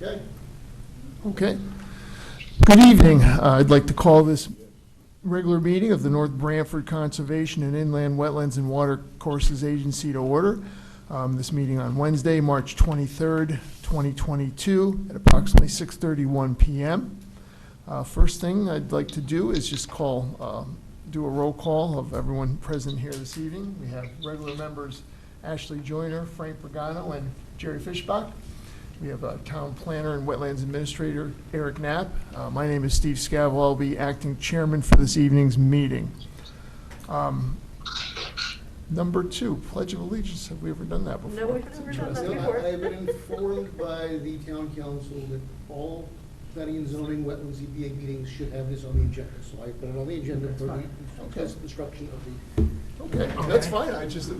Okay. Okay. Good evening. I'd like to call this regular meeting of the North Branford Conservation and Inland Wetlands and Watercourses Agency to order. This meeting on Wednesday, March 23rd, 2022 at approximately 6:31 p.m. First thing I'd like to do is just do a roll call of everyone present here this evening. We have regular members Ashley Joyner, Frank Pagano, and Jerry Fishbach. We have Town Planner and Wetlands Administrator Eric Knapp. My name is Steve Scavell. I'll be acting chairman for this evening's meeting. Number 2, Pledge of Allegiance. Have we ever done that before? No, we've never done that before. I have been informed by the town council that all planning and zoning, wetlands, EPA meetings should have this on the agenda. So I put it on the agenda for the instruction of the. Okay, that's fine. I just.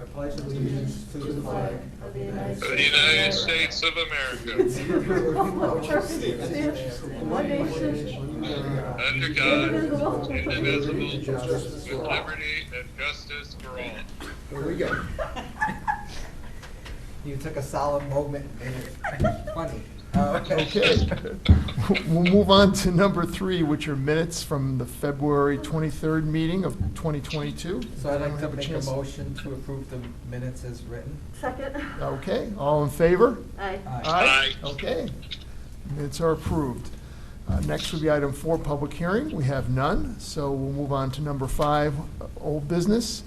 I pledge allegiance to the flag of the United of the United States of America, one nation, under God, indivisible, with liberty and justice for all. There we go. You took a solemn moment and made it funny. Okay. We'll move on to number 3, which are minutes from the February 23rd meeting of 2022. So I'd like to Have a make a chance- motion to approve the minutes as written. second. Okay, all in favor? Aye. Aye. Okay, minutes are approved. Next will be item 4, public hearing. We have none, so we'll move on to number 5, old business.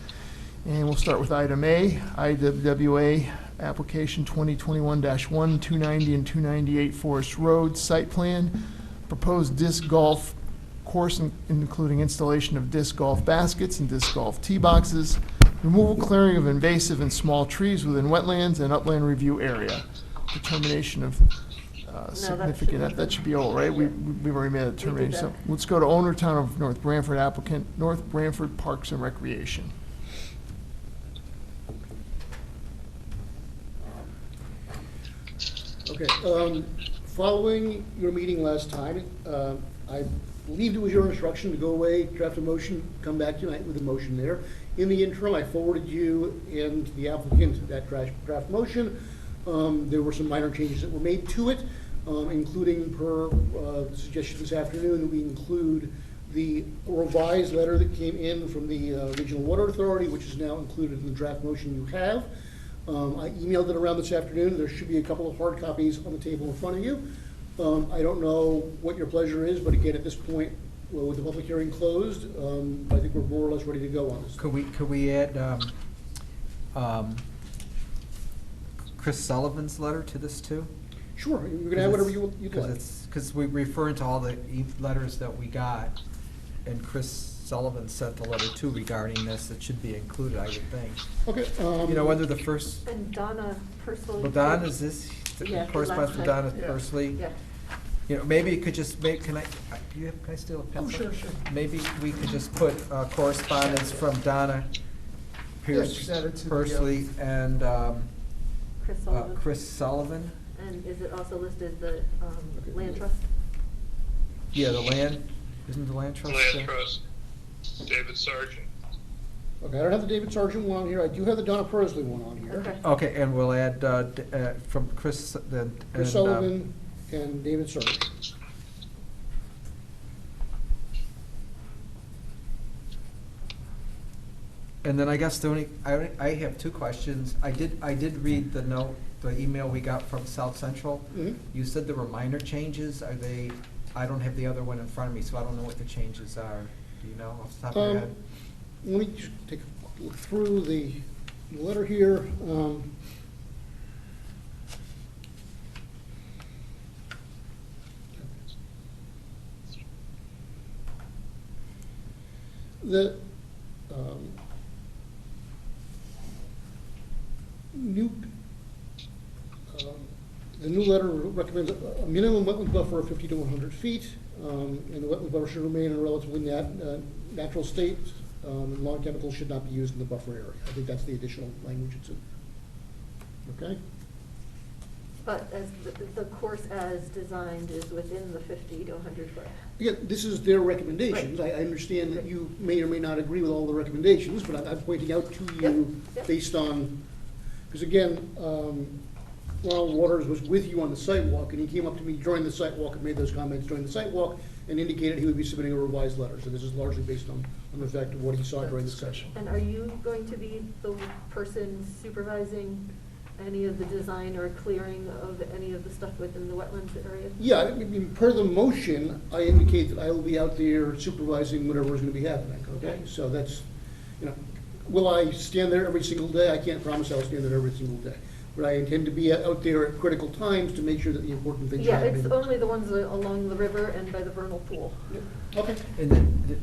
And we'll start with item A, IWWA application 2021-1, 290 and 298 Forest Road site plan. Proposed disc golf course including installation of disc golf baskets and disc golf tee boxes, removal clearing of invasive and small trees within wetlands and upland review area. Determination of significant, that should be all right. We've already made a determination. So let's go to owner, Town of North Branford, applicant, North Branford Parks and Recreation. Okay, following your meeting last time, I believed it was your instruction to go away, draft a motion, come back tonight with a motion there. In the interim, I forwarded you and the applicant that draft motion. There were some minor changes that were made to it, including per suggestion this afternoon, that we include the revised letter that came in from the Regional Water Authority, which is now included in the draft motion you have. I emailed it around this afternoon. There should be a couple of hard copies on the table in front of you. I don't know what your pleasure is, but again, at this point, well, with the public hearing closed, I think we're more or less ready to go on this. Could we add Chris Sullivan's letter to this too? Sure, you're gonna add whatever you'd like. Because we refer to all the letters that we got, and Chris Sullivan sent the letter too regarding this. It should be included, I would think. Okay. You know, whether the first, And Donna personally. well, Don, is this Yeah, corresponds to last Donna time. Yeah. personally? Yeah. You know, maybe it could just make, can I steal a pencil? Oh, sure. Maybe we could just put correspondence from Donna Pierce just add it to the, personally and Chris Sullivan. Chris Sullivan. And is it also listed the land trust? Yeah, the land, isn't the land trust there? Land Trust, David Sargent. Okay, I don't have the David Sargent one on here. I do have the Donna Persley one on here. Okay. Okay, and we'll add from Chris, then. Chris Sullivan and David Sargent. And then I guess the only, I have 2 questions. I did read the note, the email we got from South Central. Mhm. You said there were minor changes. Are they, I don't have the other one in front of me, so I don't know what the changes are. Do you know off the top of your head? Let me just take a look through the letter here. The the new letter recommends a minimum wetland buffer of 50 to 100 feet, and the wetland buffer should remain in a relatively natural state. And lawn chemicals should not be used in the buffer area. I think that's the additional language it's in. Okay? But as the course as designed is within the 50 to 100 foot. Again, this is their recommendations. I understand that you may or may not agree with all the recommendations, but I'm pointing out to you Yep. based on, because again, Ronald Waters was with you on the sidewalk, and he came up to me during the sidewalk and made those comments during the sidewalk and indicated he would be submitting a revised letter. So this is largely based on the fact of what he saw during the session. And are you going to be the person supervising any of the design or clearing of any of the stuff within the wetlands area? Yeah, I mean, per the motion, I indicate that I will be out there supervising whatever is gonna be happening, okay? So that's, will I stand there every single day? I can't promise I'll stand there every single day. But I intend to be out there at critical times to make sure that the important things are Yeah, happening. it's only the ones along the river and by the vernal pool. Okay. And then,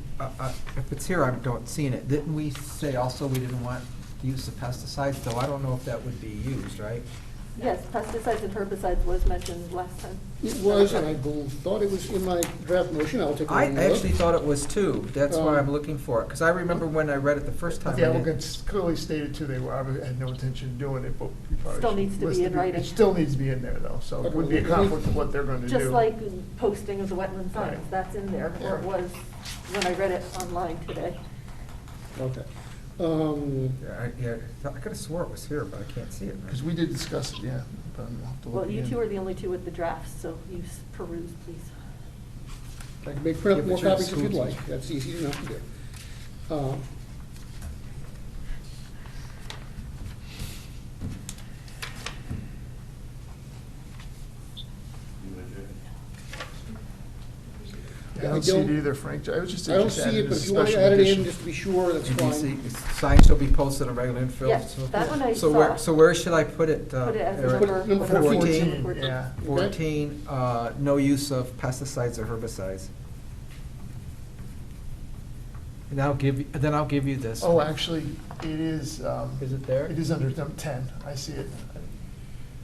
if it's here, I don't see it. Didn't we say also we didn't want use of pesticides, though I don't know if that would be used, right? Yes, pesticides and herbicides was mentioned last time. It was, and I thought it was in my draft motion. I'll take a I look. actually thought it was too. That's why I'm looking for it, because I remember when I read it the first time. The I didn't- applicants clearly stated too, they had no intention of doing it, but we probably Still should needs to be list in writing. It still needs to be in there though, so it would be a conflict of what they're going to do. Just like posting of the wetland signs, Right. that's in there, or it was when I read it online today. Okay. Yeah, I could have swore it was here, but I can't see it. Because we did discuss it, yeah. But we'll have to look Well, you again. two are the only two with the drafts, so you peruse, please. I can make print Yeah, up more but you're a copies if school you'd teacher. like. That's easy enough to do. I don't see it either, Frank. I was just. I don't just see added it, but as if a you want to special add it in, edition. just to be sure, that's And you fine. see, signs shall be posted on regular infill. Yes, that one I So saw. where, so where should I put it? Put it as a Eric? number. Number whatever. 14, 14. Yeah. 14, no use of pesticides or herbicides. And then I'll give you this. Oh, actually, it is. Is it there? It is under number 10. I see it.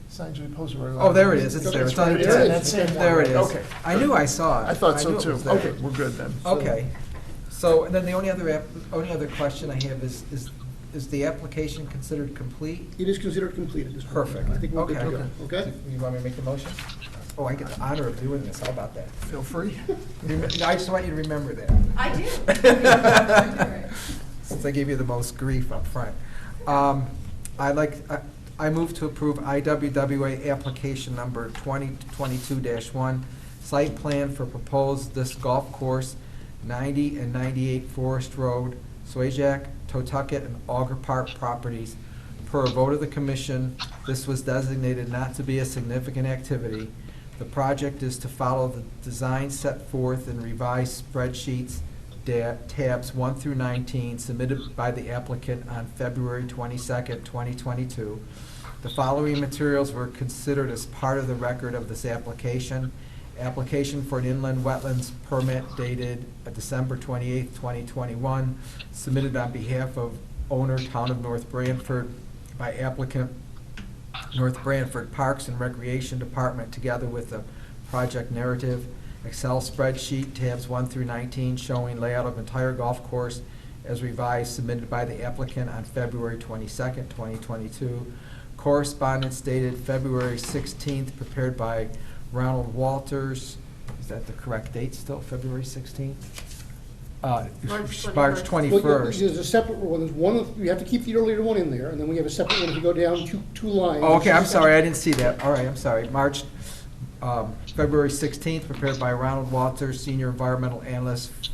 Signs will be posted. where- Oh, there it is, it's there, it's right under there. 10. That same one, There it right. is. Okay. I knew I saw it. I thought so knew it too. was there. Okay, we're good then. Okay, so, and then the only other question I have is the application considered complete? It is considered complete at this point. Perfect. I think we're good to Okay. go, okay? You want me to make the motion? Oh, I get the honor of doing this, how about that? Feel free. I just want you to remember that. I do. Since I gave you the most grief up front. I move to approve IWWA application number 2022-1, site plan for proposed disc golf course, 90 and 98 Forest Road, Swajack, Totucket, and Auger Park properties. Per a vote of the commission, this was designated not to be a significant activity. The project is to follow the design set forth in revised spreadsheets, tabs 1 through 19, submitted by the applicant on February 22nd, 2022. The following materials were considered as part of the record of this application. Application for an inland wetlands permit dated December 28th, 2021, submitted on behalf of owner, Town of North Branford, by applicant, North Branford Parks and Recreation Department, together with the project narrative. Excel spreadsheet, tabs 1 through 19, showing layout of entire golf course as revised, submitted by the applicant on February 22nd, 2022. Correspondence dated February 16th, prepared by Ronald Walters. Is that the correct date still, February 16th? March March 21st. Well, 21st. there's a separate one, there's one, you have to keep the earlier one in there, and then we have a separate one if you go down two lines. Oh, okay, I'm sorry, I didn't see that. All right, I'm sorry. February 16th, prepared by Ronald Walters, Senior Environmental Analyst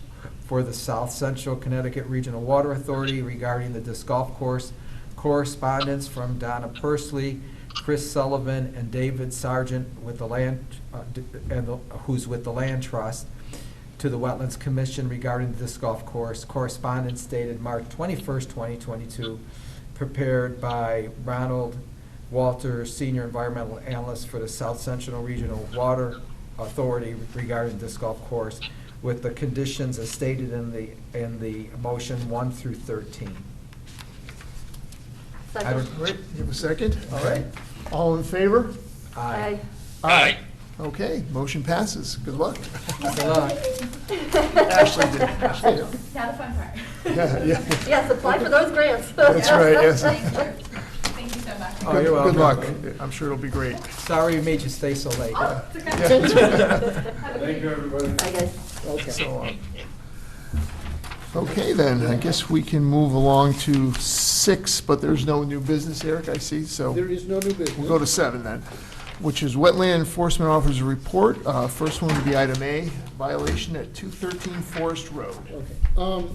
for the South Central Connecticut Regional Water Authority regarding the disc golf course. Correspondence from Donna Pursley, Chris Sullivan, and David Sargent with the land, who's with the Land Trust, to the Wetlands Commission regarding the disc golf course. Correspondence dated March 21st, 2022, prepared by Ronald Walters, Senior Environmental Analyst for the South Central Regional Water Authority regarding disc golf course, with the conditions as stated in the motion 1 through 13. I don't- Second. Great, you have a second? All right. All in favor? Aye. Aye. Okay, motion passes. Good luck. Good luck. Ashley did. Ashley did. Now the fun part. Yeah, yeah. Yes, apply for those grants. That's right, yes. Thank you. Thank you so much. Oh, you're welcome. Good luck. I'm sure it'll be great. Sorry we made you stay so late. Oh, it's okay. Thank you, everybody. Bye, guys. Okay. So, okay then, I guess we can move along to 6, but there's no new business, Eric, I see, so There is no new business. we'll go to 7 then, which is Wetland Enforcement Officer's Report. First one would be item A, violation at 213 Forest Road. Okay.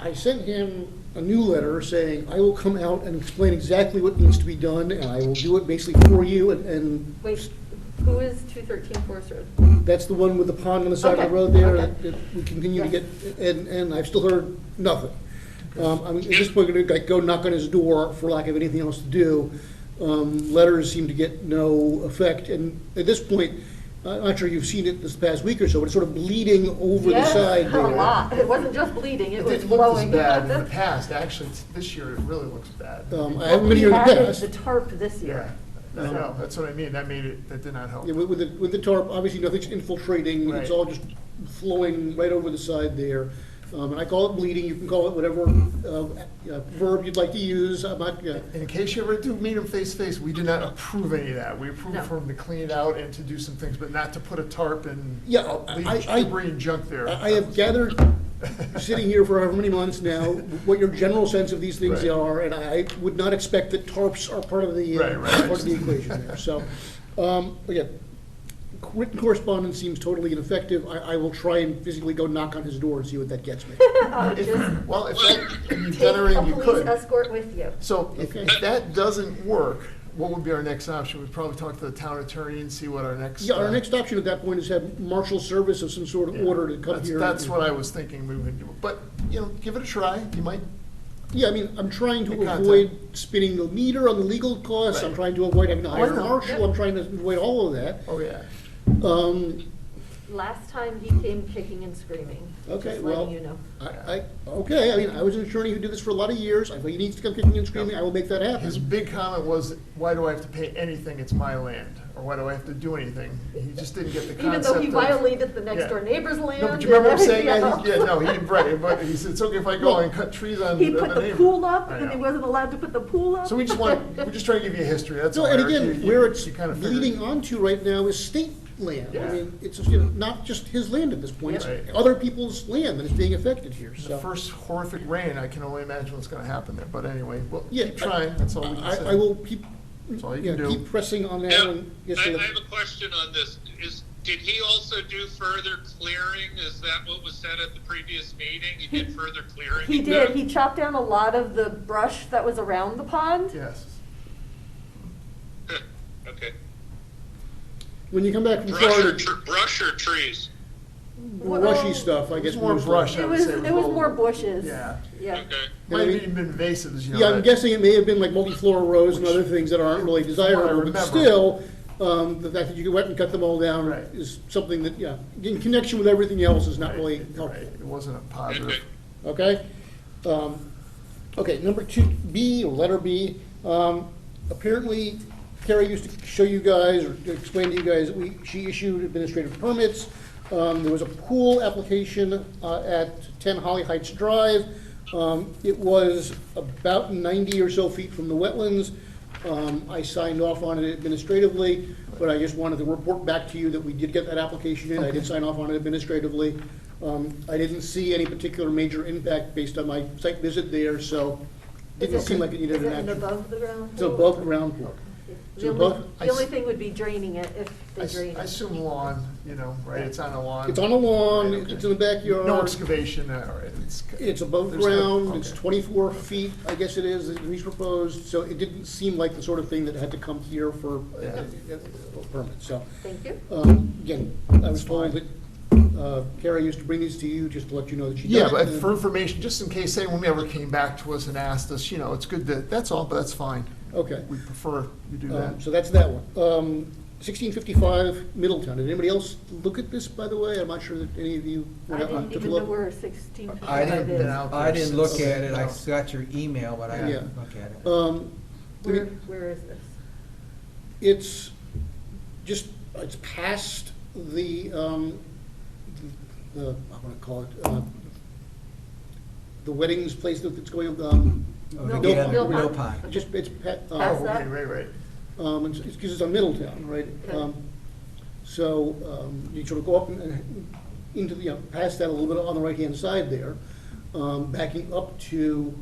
I sent him a new letter saying, I will come out and explain exactly what needs to be done, and I will do it basically for you, and Wait, who is 213 Forest Road? that's the one with the pond on the side of Okay, the road there, okay. that we continue to Yes. get, and I've still heard nothing. I'm at this point gonna like go knock on his door for lack of anything else to do. Letters seem to get no effect, and at this point, I'm not sure you've seen it this past week or so, but it's sort of bleeding over the side Yeah, there. a lot. It wasn't just bleeding, it It was didn't look this blowing. bad in the past, actually, this year it really looks bad. I haven't been here in the We added past. the tarp this Yeah, year. I know, that's what I mean, that did not help. Yeah, with the tarp, obviously nothing's infiltrating, it's Right. all just flowing right over the side there. And I call it bleeding, you can call it whatever verb you'd like to use, I'm not, And in case you ever do meet him face to face, we did not approve any of that. We approved No. for him to clean it out and to do some things, but not to put a tarp and Yeah, leave I- debris and junk there. I have gathered, sitting here for however many months now, what your general sense of these things Right. are, and I would not expect that tarps are part of the, Right, right. part of the equation there, so, again, written correspondence seems totally ineffective, I will try and physically go knock on his door and see what that gets me. If- Well, if that, if you've Take done a everything you police could. escort with you. So if Okay. that doesn't work, what would be our next option? We'd probably talk to the town attorney and see what our next. Yeah, our next option at that point is have marshal service of some sort of Yeah. order to come That's- here. That's what I was thinking we would do, but, give it a try, you might. Yeah, I mean, I'm trying to Make contact. avoid spinning the meter on the legal costs, I'm Right. trying to avoid having to hire a no, marshal, yeah. I'm trying to avoid all of that. Oh, yeah. Last time he came kicking and screaming. Okay, Just well, letting you know. Okay, I mean, I was an attorney who did this for a lot of years, if he needs to come kicking and screaming, I will make that His happen. big comment was, why do I have to pay anything? It's my land. Or why do I have to do anything? He just didn't get the Even concept though he of- violated the next Yeah. door neighbor's land. No, but you remember him and saying that? everything Yeah, else. no, he didn't, right, but he said, it's okay if I go and cut trees on He the put the neighbor. pool up, I and he know. wasn't allowed to put the pool up. So we're just trying to give you a history, that's all. So, and Eric. again, You- where it's you kinda figured- leading onto right now is state land. I Yeah. mean, it's, not just his land at this point, it's Right. other people's land that is being affected here, The so. first horrific rain, I can only imagine what's gonna happen there, but anyway, well, Yeah, keep trying, that's all we can say. I will keep, That's all you yeah, can do. keep pressing on that Now, one. Yes, I sir. have a question on this. Did he also do further clearing? Is that what was said at the previous meeting? He did further clearing? He did, he chopped down a lot of the brush that was around the pond. Yes. Okay. When you come back from Florida, Brush or trees? brushy stuff, I It guess. was more mostly. brush, I It would was, say. it was little- more bushes. Yeah. Yeah. Okay. Might have even been invasives, Yeah, I'm that- guessing it may have been like multi-floor rows and Which- other things that aren't really what I desirable, but remember. still, the fact that you went and cut them all down Right. is something that, yeah, in connection with everything else is not really Right, helpful. right. It wasn't a positive. Okay. Okay? Okay, number 2B, or letter B, apparently Carrie used to show you guys, or to explain to you guys, that she issued administrative permits. There was a pool application at 10 Holly Heights Drive. It was about 90 or so feet from the wetlands. I signed off on it administratively, but I just wanted to report back to you that we did get that application in. I did sign off on it administratively. I didn't see any particular major impact based on my site visit there, so didn't seem like it needed an Is it an action. above the ground It's pool? above ground pool. The above- only, the only thing would be draining it if they drain I it. assume lawn, right, it's on a lawn. It's on a lawn, Right, okay. it's in the backyard. No excavation, all right, It's above there's no- ground, it's okay. 24 feet, I guess it is, that he's proposed, so it didn't seem like the sort of thing that had to come here for a permit, so. Thank you. Again, I was told that Carrie used to bring these to you just to let you know that she did Yeah, it, but and- for information, just in case anyone ever came back to us and asked us, it's good that, that's all, but that's fine. Okay, We prefer you do that. so that's that one. 1655 Middletown, did anybody else look at this, by the way? I'm not sure that any of you I went out didn't and took a even know look. where 1655 I didn't- is. been out I there didn't look since- at it, I no. got your email, but I Yeah. didn't look at it. Where is this? It's just, it's past the, I want to call it, the weddings place that's going, Oh, the Mill- Gale- Mill Mill Pond. Pond. Just, it's, Past Oh, that? okay, right. it's because it's on Middletown, right? Okay. So you sort of go up and into the, past that a little bit on the right-hand side there, backing up to,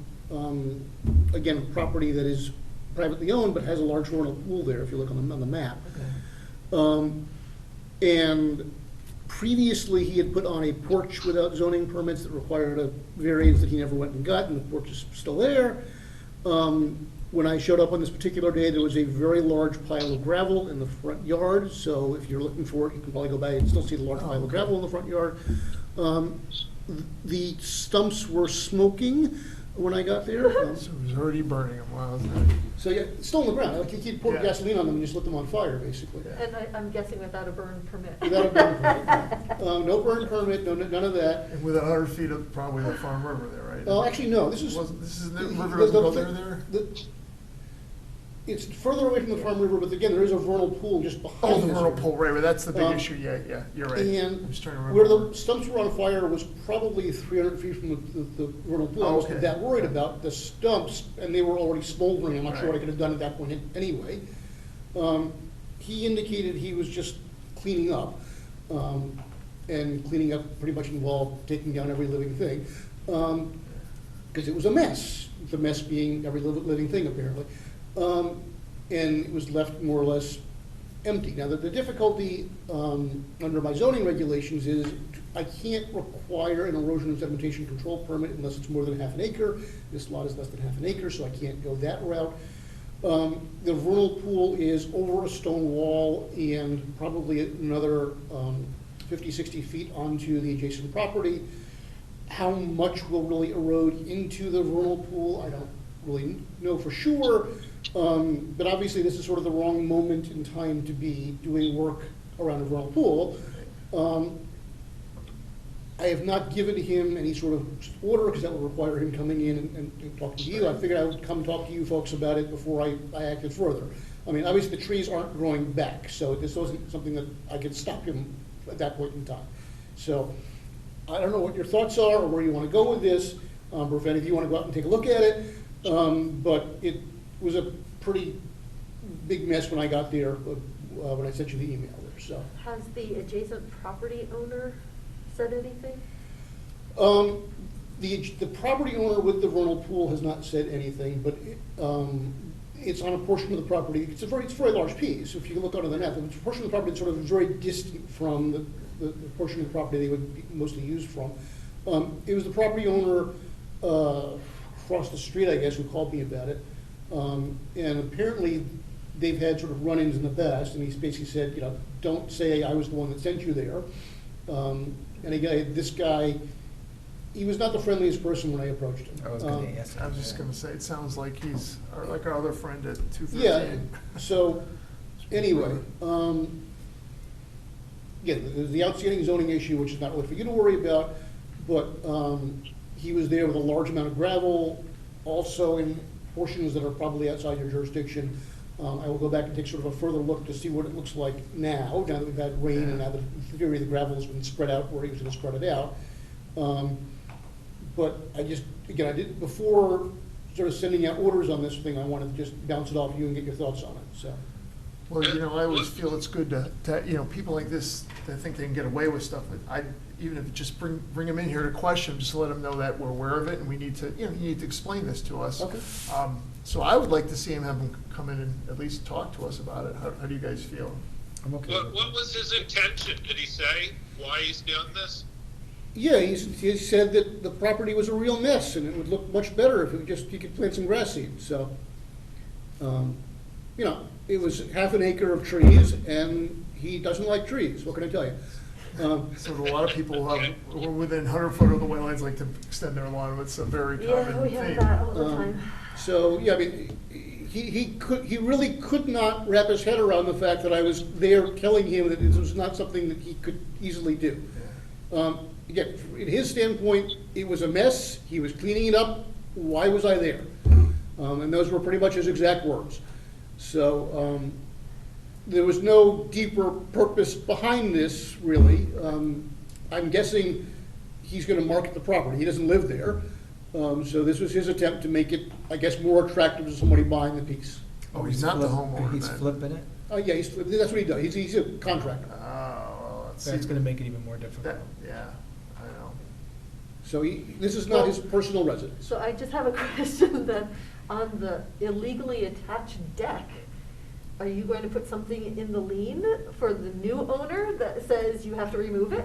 again, property that is privately owned but has a large vernal pool there, if you look on the map. And previously, he had put on a porch without zoning permits that required a variance that he never went and got, and the porch is still there. When I showed up on this particular day, there was a very large pile of gravel in the front yard, so if you're looking for it, you can probably go by and still see the large pile of gravel in the front yard. The stumps were smoking when I got there. So it was already burning them, wow, isn't it? So yeah, it's still on the ground, like you keep pouring Yeah. gasoline on them and just let them on fire, basically. And I'm guessing without a burn permit. Without a burn permit. No burn permit, none of that. And within 100 feet of probably the Farm River there, right? Actually, no, this is. This is, the river doesn't go there? It's further away from the Farm River, but again, there is a vernal pool just Oh, behind the this. vernal pool, right, that's the big Um, issue, yeah, you're right. And I'm just trying to where remember. the stumps were on fire was probably 300 feet from the vernal pool. I Oh, wasn't okay. that worried about the stumps, and they were already smoldering. I'm not sure what I Right. could have done at that point anyway. He indicated he was just cleaning up, and cleaning up pretty much involved taking down every living thing, because it was a mess, the mess being every living thing apparently. And it was left more or less empty. Now, the difficulty under my zoning regulations is I can't require an erosion and sedimentation control permit unless it's more than half an acre. This lot is less than half an acre, so I can't go that route. The vernal pool is over a stone wall and probably another 50, 60 feet onto the adjacent property. How much will really erode into the vernal pool, I don't really know for sure. But obviously, this is sort of the wrong moment in time to be doing work around a vernal pool. I have not given him any sort of order, because that would require him coming in and talking to you. I figured I would come talk to you folks about it before I acted further. I mean, obviously, the trees aren't growing back, so this wasn't something that I could stop him at that point in time. So I don't know what your thoughts are or where you want to go with this, or if any of you want to go out and take a look at it. But it was a pretty big mess when I got there, when I sent you the email there, so. Has the adjacent property owner said anything? The property owner with the vernal pool has not said anything, but it's on a portion of the property, it's a very large piece, if you look out on the map, it's a portion of the property that's sort of very distant from the portion of the property they would be mostly used from. It was the property owner across the street, I guess, who called me about it. And apparently, they've had sort of run-ins in the past, and he's basically said, don't say I was the one that sent you there. And again, this guy, he was not the friendliest person when I approached him. I was going to ask. I was just gonna say, it sounds like he's, like our other friend at 213. Yeah, so, anyway, again, there's the outstanding zoning issue, which is not really for you to worry about, but he was there with a large amount of gravel, also in portions that are probably outside your jurisdiction. I will go back and take sort of a further look to see what it looks like now that we've had rain and now that in theory the gravel has been spread out where he was going to spread it out. But I just, again, I did, before sort of sending out orders on this thing, I wanted to just bounce it off you and get your thoughts on it, so. Well, I always feel it's good to, people like this, that think they can get away with stuff, but even if just bring them in here to question, just to let them know that we're aware of it, and we need to, you need to explain this to us. Okay. So I would like to see him, have him come in and at least talk to us about it. How do you guys feel? I'm okay with it. What was his intention? Did he say why he's doing this? Yeah, he said that the property was a real mess and it would look much better if he could plant some grass seed, so. It was half an acre of trees and he doesn't like trees, what can I tell you? So a lot of people who are within 100 foot of the wetlands like to extend their lawn. It's a very common Yeah, we have theme. that all the time. So, yeah, I mean, he really could not wrap his head around the fact that I was there telling him that this was not something that he could easily do. Again, in his standpoint, it was a mess, he was cleaning it up, why was I there? And those were pretty much his exact words. So, there was no deeper purpose behind this, really. I'm guessing he's gonna market the property, he doesn't live there. So this was his attempt to make it, I guess, more attractive to somebody buying the piece. Oh, he's not the flip- homeowner He's then. flipping it? Yeah, that's what he does. He's a contractor. Oh, well, let's see. That's gonna make it even more difficult. That, yeah, I know. So this is not his personal residence. So I just have a question then, on the illegally attached deck, are you going to put something in the lien for the new owner that says you have to remove it?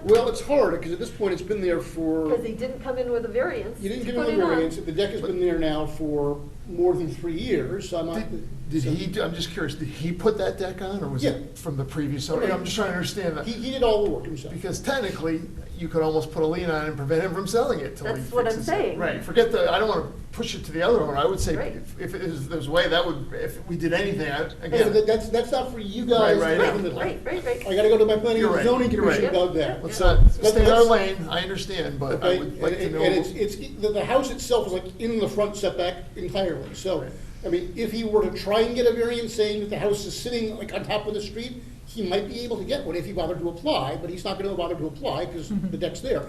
Well, it's hard, because at this point, it's been there for, Because he didn't come in with a variance. you didn't to give him put a it on. variance. The deck has been there now for more than 3 years, so I'm not. Did he, I'm just curious, did he put that deck on, or was Yeah. it from the previous owner? I'm just trying to understand that. He did all the work himself. Because technically, you could almost put a lien on it and prevent him from selling it till he That's what I'm fixes it. saying. Right, forget the, I don't wanna push it to the other owner, I would say, Right. if there's a way, that would, if we did anything, Yeah, again, but that's not for you guys. Right, to right, handle. Right. I gotta go to my planning You're and right, zoning you're right. commission about that. let's Yeah. not stay in our Let's- lane, I understand, but I Okay, would like to and know. it's, the house itself is like in the front setback entirely, so, Right. I mean, if he were to try and get a variance saying that the house is sitting like on top of the street, he might be able to get one if he bothered to apply, but he's not gonna bother to apply, because the deck's there.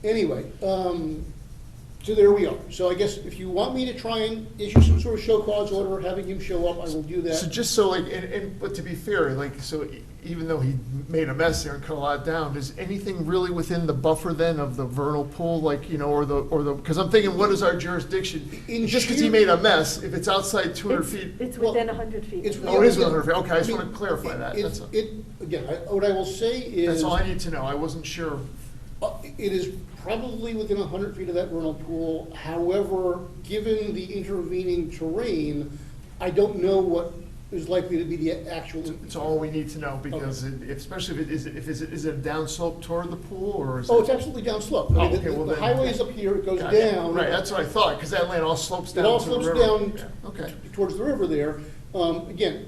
Anyway, so there we are. So I guess if you want me to try and issue some sort of show cause order, having him show up, I will do So that. just so like, but to be fair, like, so even though he made a mess there and cut a lot down, is anything really within the buffer then of the vernal pool, like, you know, or the, because I'm thinking, what is our jurisdiction? In Just because he sheer- made a mess, if it's outside 200 feet, It's Well, within 100 feet. it's- oh, it is 100 feet, okay, I just mean, want to clarify that, that's, Again, what I will say is. that's all I need to know, I wasn't sure. It is probably within 100 feet of that vernal pool. However, given the intervening terrain, I don't know what is likely to be the actual. It's all we need to know, because especially if is it a downslope toward the pool, or is it? Oh, it's absolutely downslope. Oh, I mean, okay, well the then- highway is up here, it goes Gotcha. down. Right, that's what I thought, because that land all slopes It down all to the slopes river. down Yeah, Okay. towards the river there. Again,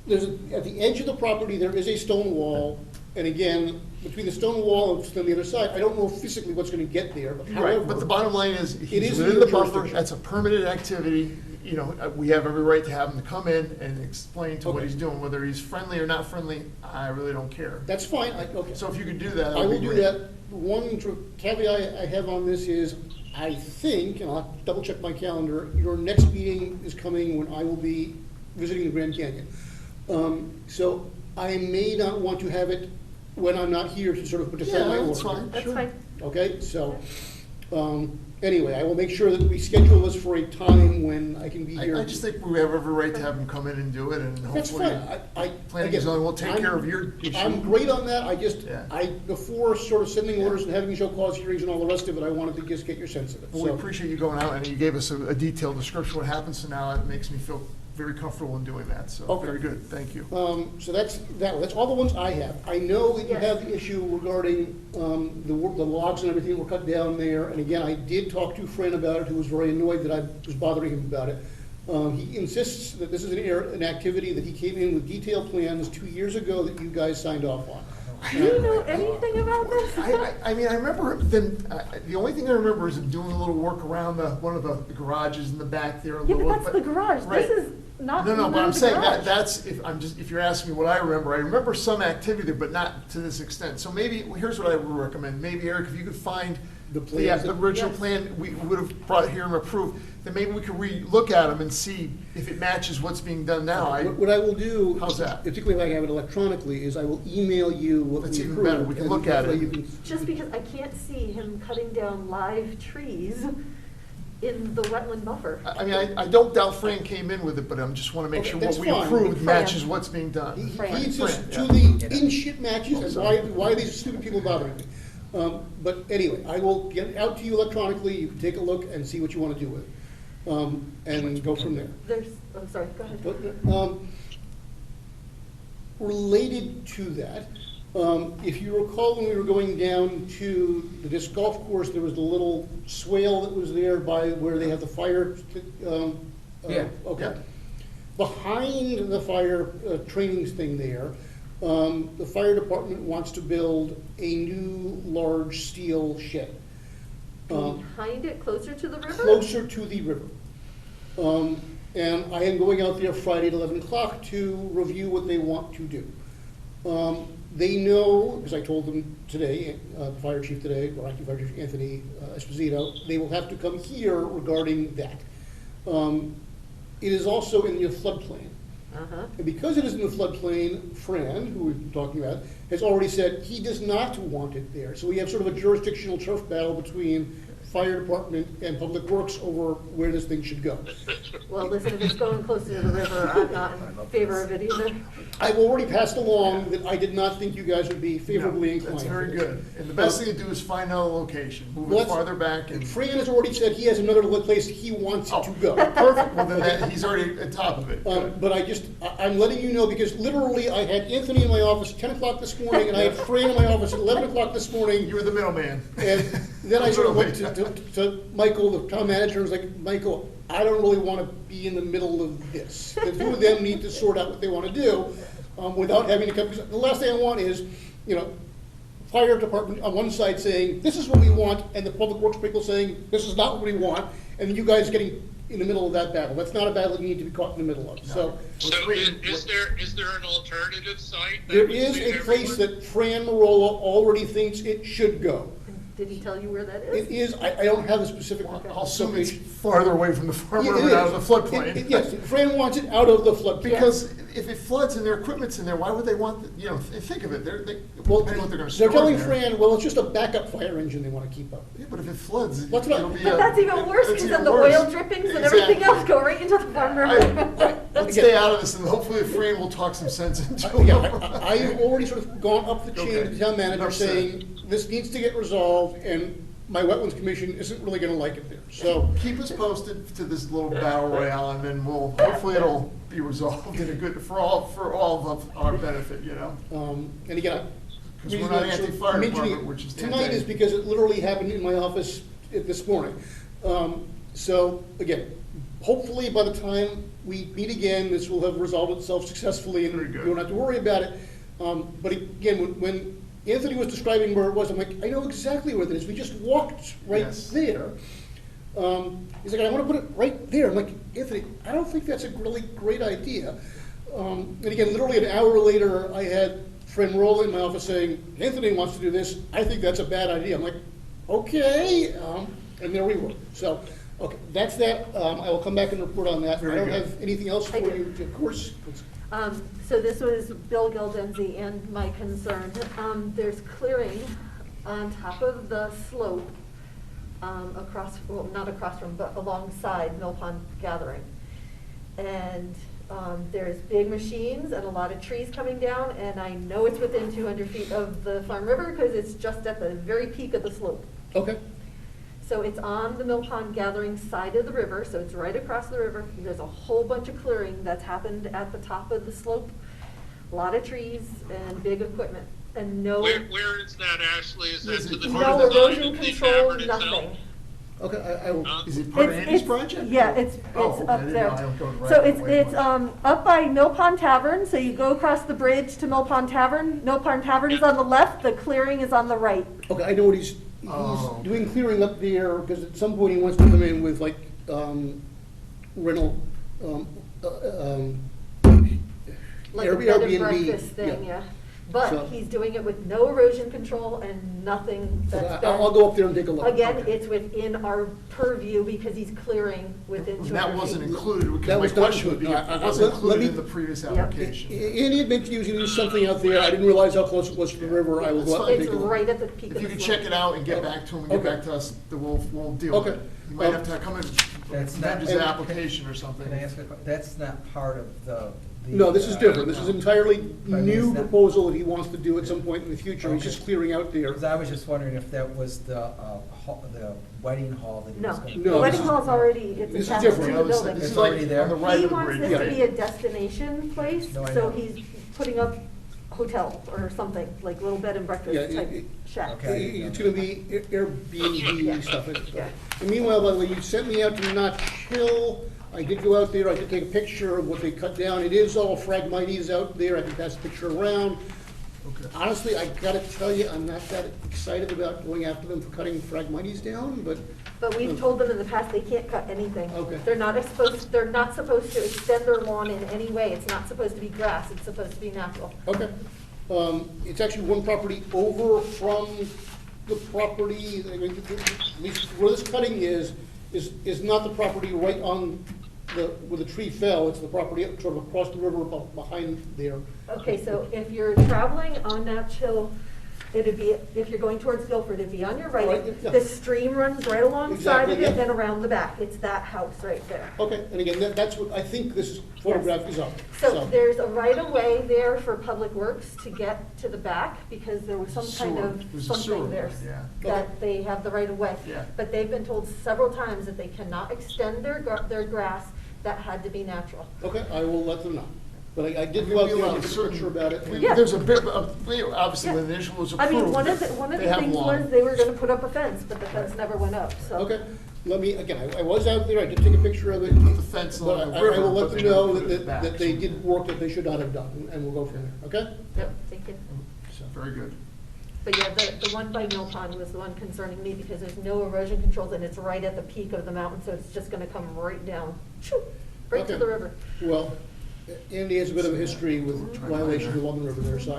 at the edge of the property, there is a stone wall. And again, between the stone wall and the other side, I don't know physically what's gonna get there, but however. Right, but the bottom line is, It he's is within your the buffer, jurisdiction. that's a permitted activity, you know, we have every right to have him to come in and explain to what Okay. he's doing, whether he's friendly or not friendly, I really don't care. That's fine, okay. So if you could do that, that I would will be do great. that. One caveat I have on this is, I think, and I'll double check my calendar, your next meeting is coming when I will be visiting the Grand Canyon. So I may not want to have it when I'm not here to sort of defend my Yeah, order. that's fine. That's Sure. fine. Okay, so, anyway, I will make sure that we schedule this for a time when I can be here. I just think we have every right to have him come in and do it, and That's hopefully, fine. planning again, and zoning will take I'm- care of your issue. I'm great on that, Yeah. before sort of sending orders and having show cause hearings and all the rest of it, I wanted to just get your sense of it. Well, we So- appreciate you going out, and you gave us a detailed description of what happened, so now it makes me feel very comfortable in doing that, so, Okay. very good, thank you. So that's all the ones I have. I know that you Yes. have the issue regarding the logs and everything that were cut down there. And again, I did talk to Fran about it, who was very annoyed that I was bothering him about it. He insists that this is an activity that he came in with detailed plans 2 years ago that you guys signed off on. Do you know anything about this? I mean, I remember then, the only thing I remember is him doing a little work around one of the garages in the back there. Yeah, but that's the garage. Right. This is not. No, but I'm the saying garage. that's, if you're asking me what I remember some activity there, but not to this extent. So maybe, here's what I would recommend, maybe Eric, if you could find The plans the that- original Yes. plan, we would have brought here and approved, then maybe we could re-look at them and see if it matches what's being done now. What I will do. How's that? Particularly if I have it electronically, is I will email you what we That's approved. even better. We can and look at that way it. you can- Just because I can't see him cutting down live trees in the wetland buffer. I mean, I don't doubt Fran came in with it, but I just want to make Okay, sure that's what we fine. approved Fran. matches what's being He done. Fran. he just, Fran, to yeah. the in-shit matches, and why these stupid people bothering me. But anyway, I will get it out to you electronically, you can take a look and see what you want to do with it. And go from there. There's, oh, sorry, go ahead. But, related to that, if you recall when we were going down to the disc golf course, there was the little swale that was there by where they have the fire. Yeah. Okay. Yeah. Behind the fire training thing there, the fire department wants to build a new large steel shed. Behind it, closer to the river? Closer to the river. And I am going out there Friday at 11 o'clock to review what they want to do. they know, because I told them today, the fire chief today, or acting fire chief Anthony Esposito, they will have to come here regarding that. It is also in the floodplain. Uh-huh. And because it is in the floodplain, Fran, who we've been talking about, has already said he does not want it there. So we have sort of a jurisdictional turf battle between fire department and public works over where this thing should go. Well, listen, if it's going closer to the river, I'm not in favor of it either. I've already passed along that I did not think you guys would be favorably inclined. That's very good. And the best thing to do is find out a location, move Well, it farther back and. Fran has already said he has another place he wants it to go. Perfect, well then he's already at top of it. Good. But I'm letting you know, because literally I had Anthony in my office at 10 o'clock this morning, and I had Fran in my office at 11 o'clock this morning. You were the middleman. And then I sort of went to Michael, the town manager, and was like, Michael, I don't really want to be in the middle of this. The two of them need to sort out what they want to do without having to come, because the last thing I want is, fire department on one side saying, this is what we want, and the public works people saying, this is not what we want, and then you guys getting in the middle of that battle. That's not a battle you need to be caught in the middle of. So is there an alternative site? that there would is suit a place everyone? that Fran Marola already thinks it should go. Did he tell you where that It is? is, I don't have a specific. I'll assume it's farther away from the farm Yeah, river it and out of is. the floodplain. Yes, Fran wants it out of the floodplain. Because if it floods and their equipment's in there, why would they want, think of it, Well, depending what they're gonna store they're telling in there. Fran, well, it's just a backup fire engine they want to keep up. Yeah, but if it floods, What's that? it'll be But that's even worse, that's because even then the worse. oil drippings and everything Exactly. else go right into the farm river. Let's stay out of this, and hopefully Fran will talk some sense into it. I've already sort of gone up the chain to the town manager Enough said. saying, this needs to get resolved, and my wetlands commission isn't really gonna like it there, so. Keep us posted to this little battle royale, and then hopefully it'll be resolved in a good, for all of our benefit, And again, Because we're not anti-fire department, which is tonight is because it literally happened in my office this morning. So, again, hopefully by the time we meet again, this will have resolved itself successfully and Very you good. don't have to worry about it. But again, when Anthony was describing where it was, I'm like, I know exactly where it is. We just walked right Yes. there. He's like, I want to put it right there. I'm like, Anthony, I don't think that's a really great idea. And again, literally an hour later, I had Fran Marola in my office saying, Anthony wants to do this. I think that's a bad idea. I'm like, okay. And there we were. So, okay, that's that. I will come back and report on that. Very I don't good. have anything else for I you, do. of course. So this was Bill Gildenzi and my concern. There's clearing on top of the slope, across, well, not across from, but alongside Mill Pond Gathering. And there's big machines and a lot of trees coming down, and I know it's within 200 feet of the Farm River because it's just at the very peak of the slope. Okay. So it's on the Mill Pond Gathering side of the river, so it's right across the river. There's a whole bunch of clearing that's happened at the top of the slope. A lot of trees and big equipment, and no, Where is that, Ashley? Is that Is to it the part no of the erosion the control, cavern itself? nothing. Okay, I will. Is it part of It's- Andy's it's- project? Yeah, it's Oh, okay, I up didn't there. know I was going right So away it's much. up by Mill Pond Tavern, so you go across the bridge to Mill Pond Tavern. Mill Pond Tavern is on the left, the clearing is on the right. Okay, I know what he's Oh. doing clearing up there, because at some point he wants to come in with like, rental, Like a bed and Airbnb, breakfast thing, yeah. But So- he's doing it with no erosion control and nothing So that's I'll go up there and take a look. Again, Okay. it's within our purview because he's clearing within 200 feet. That wasn't included, That because my was not question would be, included. if No, it wasn't let included me- in the previous Yep. application. Andy had mentioned he was gonna do something out there, I didn't realize how close it was to the river, I will go out and It's take a look. right at the peak of If the you could slope. check it out and get back to him and get Okay. back to us, then we'll deal with Okay. it. You might have to come and That's amend not- his application or something. Can I ask a question? That's not part of the. No, this is different, this is entirely But new it's not- proposal that he wants to do at some point in the future, he's Okay. just clearing out there. Because I was just wondering if that was the wedding hall that he was No, going to. No, the wedding this is- hall's already, this it's is attached to different. the I was- building. This It's is like already there. on the right He of the wants bridge. this to be a destination place, No, I so know. he's putting up hotel or something, like little bed and Yeah, breakfast type shack. Okay. It's gonna be Airbnb stuff. Yeah. And meanwhile, by the way, you sent me out to Notch Hill. I did go out there, I did take a picture of what they cut down. It is all phragmites out there, I can pass the picture around. Okay. Honestly, I gotta tell you, I'm not that excited about going after them for cutting phragmites down, but But we've told them in the past they can't cut anything. Okay. They're not supposed to extend their lawn in any way. It's not supposed to be grass, it's supposed to be natural. okay. It's actually one property over from the property, I mean, at least where this cutting is not the property right on where the tree fell. It's the property sort of across the river behind there. Okay, so if you're traveling on Natch Hill, it'd be, if you're going towards Guilford, it'd be on your right. Right, yeah. The stream runs right alongside of Exactly, it yeah. and around the back. It's that house right there. Okay, and again, that's what I think this photograph is of. So there's a right-of-way there for Public Works to get to the back, because there was some kind Sewer. of There's a sewer something there line, yeah. that they have the right-of-way. Yeah. But they've been told several times that they cannot extend their grass, that had to be natural. Okay, I will let them know. But I did go out there and take a picture about it. Yeah. There's a bit, obviously, Yeah. when the initial was I approved. mean, one of the they have things lawn. was they were gonna put up a fence, but the fence never went up, so. Okay, let me, again, I was out there, I did take a picture of it. Put the fence But along the I river, will let but them they never know put it back, that they so- did work that they should not have done, and we'll go from there, okay? Yep, thank you. So, Very good. But yeah, the one by Mill Pond was the one concerning me, because there's no erosion controls, and it's right at the peak of the mountain, so it's just gonna come right down, shoo, right to Okay. the river. Well, Andy has a bit of a history with violations along the river there, so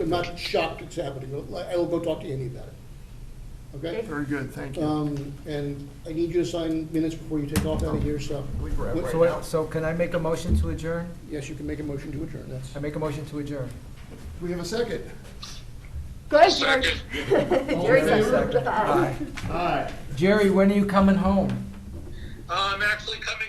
I'm not shocked it's happening. I will go talk to Andy about it. Okay? Very good, thank you. And I need you to sign minutes before you take off out of here, so. We grab right So, now. so can I make a motion to adjourn? Yes, you can make a motion to adjourn, that's. I make a motion to adjourn. We have a second. Go ahead, Jerry. Second. Jerry All in said favor? aye. Aye. Aye. Jerry, when are you coming home? I'm actually coming